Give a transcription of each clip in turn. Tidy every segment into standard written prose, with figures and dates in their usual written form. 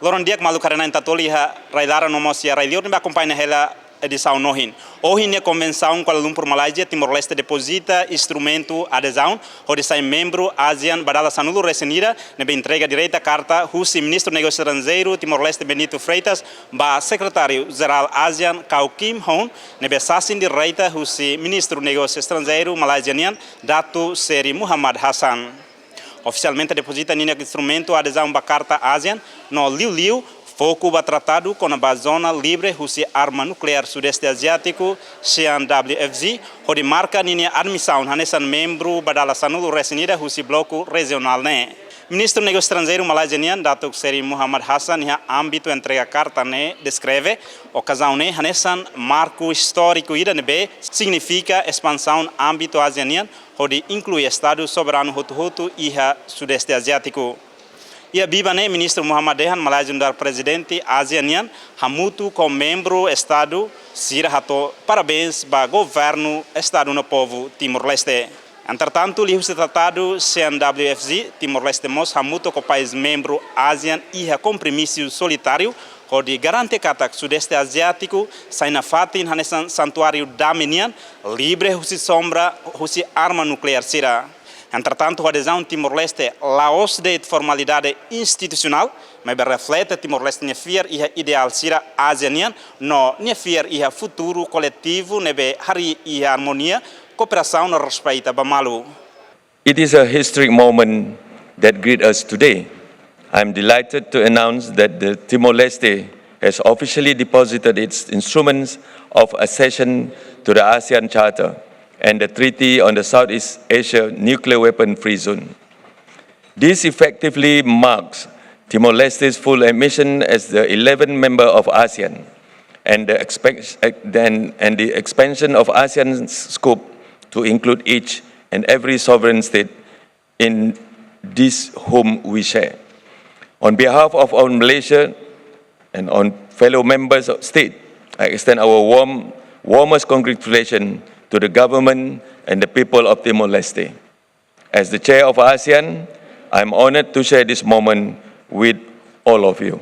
Loron dia malu karena tatoli ha raidara nomos ya raidior ni acompanha ela edição ohin. Ohin é a Convenção Kuala Lumpur, Malaysia, Timor Leste Depozita, Instrumentu Adezaun, onde sai Membru ASEAN, Dala-11 recenida, nebe entrega direita Karta husi Ministro Negócio Estrangeiro, Timor Leste Benito Freitas, ba Secretário-Geral ASEAN, Kau Kim Hon, nebe sassin direita husi Ministro Negócio Estrangeiro, Malaysianian, Datu Seri Muhammad Hassan. Oficialmente Depozita ninia Instrumentu Adezaun ba Karta ASEAN, no liu foco ba Tratadu kona-ba Zona Livre husi Arma Nukleár Sudeste Aziátiku, SEANWFZ, hodi marka ninia admisaun hanesan Membru ba Dala-11 recenida husi bloku rejionál ne. Ministro Negócio Estrangeiro malaysianian Datuk Seri Muhammad Hassan ha âmbito entrega carta ne descreve ocasião ne hanesan marco histórico ida nebe significa expansão âmbito asianian hodi inclui Estado soberano hutu IHA Sudeste Aziátiku. Ia bibane Ministro Muhammad Dehan Malaysia dar Presidente ASEAN hamutu com membro Estado sira hato parabéns ba governo Estado no povo Timor Leste. Entretanto, lihu se tratado SEANWFZ Timor Leste mos hamutu com país membro ASEAN IHA compromisso solitário onde garante katak Sudeste Asiático sai na fatin hanesan santuário damenian libre husi sombra husi arma nuclear sira. Entretanto, a adesão Timor-Leste laos de formalidade institucional, mas reflete Timor-Leste nefir e ideal sira ASEAN, no nefir e futuro coletivo nebe hari e harmonia, cooperação no respeito bamalu. It is a historic moment that greets us today. I am delighted to announce that the Timor-Leste has officially deposited its instruments of accession to the ASEAN Charter and the Treaty on the Southeast Asia Nuclear Weapon-Free Zone. This effectively marks Timor-Leste's full admission as the 11th member of ASEAN and the expansion of ASEAN's scope to include each and every sovereign state in this home we share. On behalf of our Malaysia and on fellow members of state, I extend our warmest congratulations to the government and the people of Timor-Leste. As the chair of ASEAN, I am honored to share this moment with all of you.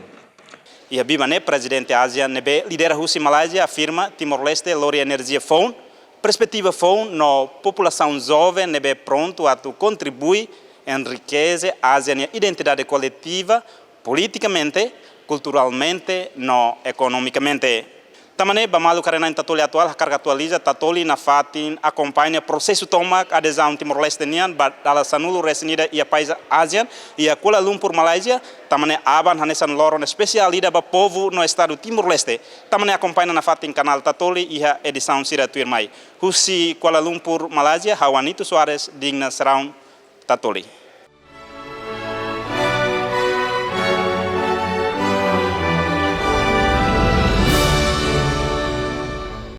E a bibane Presidente ASEAN nebe lidera husi Malaysia afirma Timor-Leste lori energia phone, perspectiva phone no população jovem nebe pronto a contribuir enriquece ASEAN e identidade coletiva politicamente, culturalmente, no economicamente. Tamane bamalu karena tatoli atual carga atualiza tatoli na fatin acompanha processo toma adesão Timor-Leste nian Dala-11 recenida ia país ASEAN ia Kuala Lumpur Malaysia tamane aban hanesan loron especial ida ba povo no estado Timor-Leste tamane acompanha na fatin canal tatoli ia edição sira tuirmai husi Kuala Lumpur Malaysia Hawanito Soares digna serão tatoli.